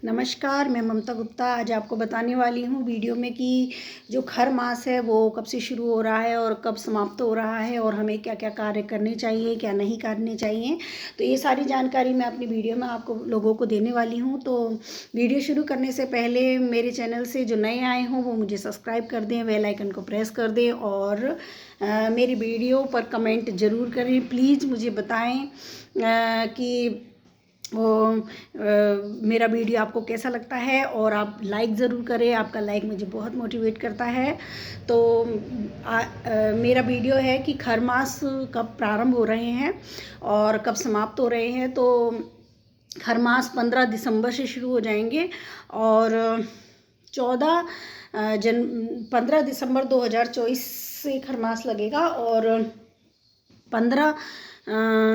नमस्कार, मैं ममता गुप्ता आज आपको बताने वाली हूँ वीडियो में कि जो खर मास है वो कब से शुरू हो रहा है और कब समाप्त हो रहा है और हमें क्या क्या कार्य करने चाहिए, क्या नहीं करने चाहिए। तो ये सारी जानकारी मैं अपनी वीडियो में आपको लोगों को देने वाली हूँ। तो वीडियो शुरू करने से पहले मेरे चैनल से जो नए आए हों वो मुझे सब्सक्राइब कर दें, बेल आइकन को प्रेस कर दें और मेरी वीडियो पर कमेंट ज़रूर करें। प्लीज़ मुझे बताएँ कि मेरा वीडियो आपको कैसा लगता है और आप लाइक ज़रूर करें। आपका लाइक मुझे बहुत मोटिवेट करता है। तो मेरा वीडियो है कि खर मास कब प्रारंभ हो रहे हैं और कब समाप्त हो रहे हैं। तो खर मास 15 दिसंबर से शुरू हो जाएंगे और 15 दिसंबर 2024 से खर मास लगेगा और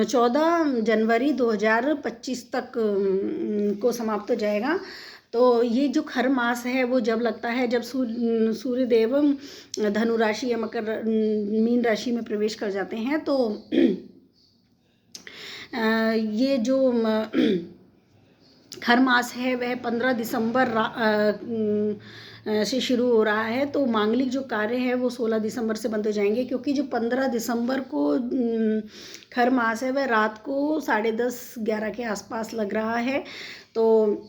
14 जनवरी 2025 तक को समाप्त हो जाएगा। तो ये जो खर मास है वो जब लगता है जब सूर्यदेव धनु राशि या मकर मीन राशि में प्रवेश कर जाते हैं। तो ये जो खर मास है वह 15 दिसंबर से शुरू हो रहा है। तो मांगलिक जो कार्य है वो 16 दिसंबर से बंद हो जाएंगे, क्योंकि जो 15 दिसंबर को खर मास है वह रात को 10:30-11 के आसपास लग रहा है। तो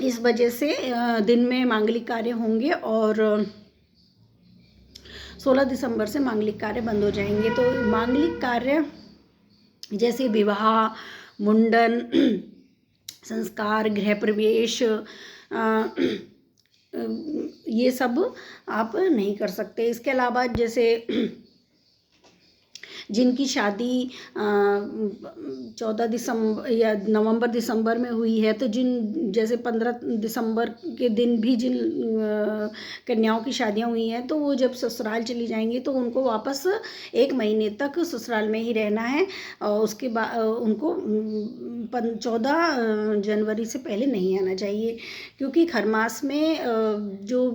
इस वजह से दिन में मांगलिक कार्य होंगे और 16 दिसंबर से मांगलिक कार्य बंद हो जाएंगे। तो मांगलिक कार्य जैसे विवाह, मुंडन, संस्कार, गृह प्रवेश, ये सब आप नहीं कर सकते। इसके अलावा जैसे जिनकी शादी 14 दिसंबर या नवंबर दिसंबर में हुई है, तो जैसे 15 दिसंबर के दिन भी जिन कन्याओं की शादियां हुई हैं तो वो जब ससुराल चली जाएंगी तो उनको वापस 1 महीने तक ससुराल में ही रहना है और उसके बाद उनको 14 जनवरी से पहले नहीं आना चाहिए, क्योंकि खर मास में जो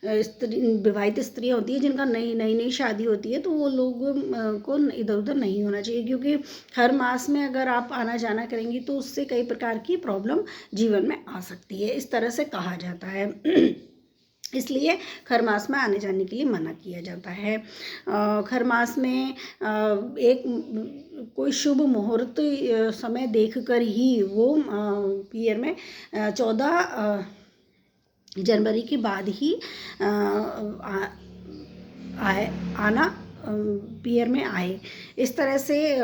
विवाहित स्त्रियाँ होती है जिनका नई शादी होती है तो वो लोग को इधर उधर नहीं होना चाहिए, क्योंकि हर मास में अगर आप आना जाना करेंगी तो उससे कई प्रकार की प्रॉब्लम जीवन में आ सकती है, इस तरह से कहा जाता है। इसलिए खर मास में आने जाने के लिए मना किया जाता है। खर मास में एक कोई शुभ मुहूर्त समय देखकर ही वो पीरियड में 14 जनवरी के बाद ही आना पीयर में आए, इस तरह से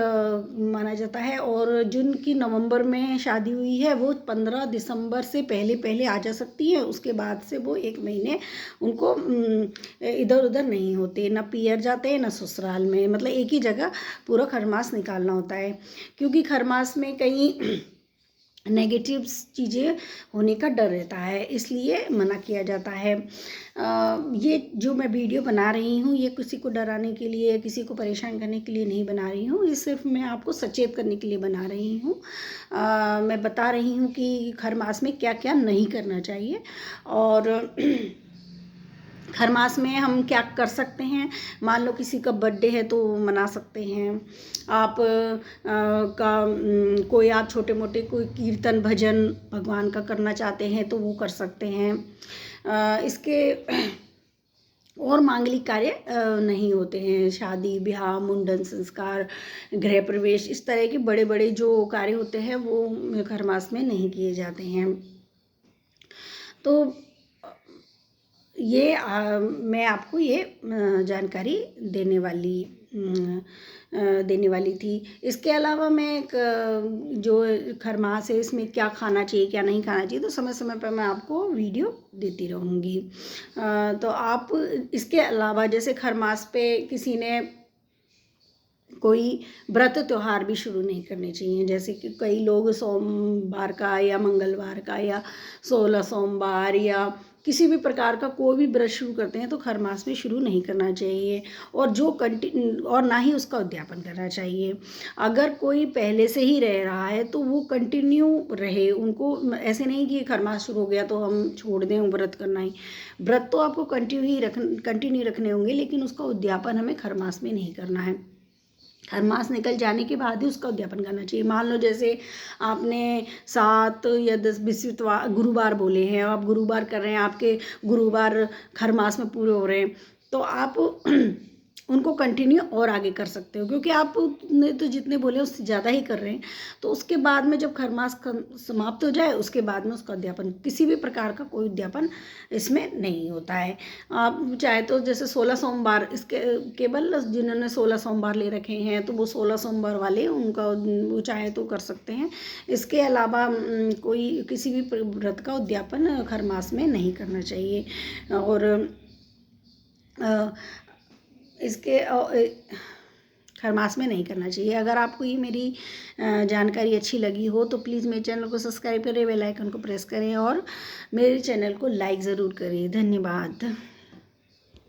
माना जाता है। और जिनकी नवंबर में शादी हुई है वो 15 दिसंबर से पहले आ जा सकती है, उसके बाद से वो 1 महीने उनको इधर उधर नहीं होते, ना पीयर जाते हैं ना ससुराल में, मतलब एक ही जगह पूरा खरमास निकालना होता है, क्योंकि खरमास में कई नेगेटिव चीज़ें होने का डर रहता है, इसलिए मना किया जाता है। ये जो मैं वीडियो बना रही हूँ ये किसी को डराने के लिए, किसी को परेशान करने के लिए नहीं बना रही हूँ, ये सिर्फ मैं आपको सचेत करने के लिए बना रही हूँ। मैं बता रही हूँ कि खर मास में क्या क्या नहीं करना चाहिए और खर मास में हम क्या कर सकते हैं। मान लो किसी का बर्थडे है तो मना सकते हैं आप कोई आप छोटे मोटे कोई कीर्तन भजन भगवान का करना चाहते हैं तो वो कर सकते हैं। इसके और मांगलिक कार्य नहीं होते हैं, शादी ब्याह मुंडन संस्कार गृह प्रवेश इस तरह के बड़े बड़े जो कार्य होते हैं वो खर मास में नहीं किए जाते हैं। तो ये मैं आपको ये जानकारी देने वाली थी। इसके अलावा मैं जो खर मास है इसमें क्या खाना चाहिए क्या नहीं खाना चाहिए तो समय समय पर मैं आपको वीडियो देती रहूँगी। तो आप इसके अलावा जैसे खर मास पे किसी ने कोई व्रत त्यौहार भी शुरू नहीं करने चाहिए, जैसे कि कई लोग सोमवार का या मंगलवार का या 16 सोमवार या किसी भी प्रकार का कोई भी व्रत शुरू करते हैं तो खर मास में शुरू नहीं करना चाहिए और और ना ही उसका उद्यापन करना चाहिए। अगर कोई पहले से ही रह रहा है तो वो कंटिन्यू रहे, उनको ऐसे नहीं कि खर मास शुरू हो गया तो हम छोड़ दें व्रत करना ही। व्रत तो आपको कंटिन्यू रखने होंगे, लेकिन उसका उद्यापन हमें खर मास में नहीं करना है। खरमास निकल जाने के बाद ही उसका उद्यापन करना चाहिए। मान लो जैसे आपने 7 या 10 बीसवीं गुरुवार बोले हैं, आप गुरुवार कर रहे हैं, आपके गुरुवार खरमास में पूरे हो रहे हैं, तो आप उनको कंटिन्यू और आगे कर सकते हो, क्योंकि आपने तो जितने बोले उससे ज़्यादा ही कर रहे हैं। तो उसके बाद में जब खरमास समाप्त हो जाए, उसके बाद में उसका उद्यापन, किसी भी प्रकार का कोई उद्यापन इसमें नहीं होता है। आप चाहे तो जैसे 16 सोमवार, इसके केवल जिन्होंने 16 सोमवार ले रखे हैं तो वो 16 सोमवार वाले उनका वो चाहे तो कर सकते हैं। इसके अलावा कोई किसी भी व्रत का उद्यापन खरमास में नहीं करना चाहिए। और इसके खरमास में नहीं करना चाहिए। अगर आपको ये मेरी जानकारी अच्छी लगी हो तो प्लीज़ मेरे चैनल को सब्सक्राइब करें, बेल आइकन को प्रेस करें और मेरे चैनल को लाइक ज़रूर करें। धन्यवाद।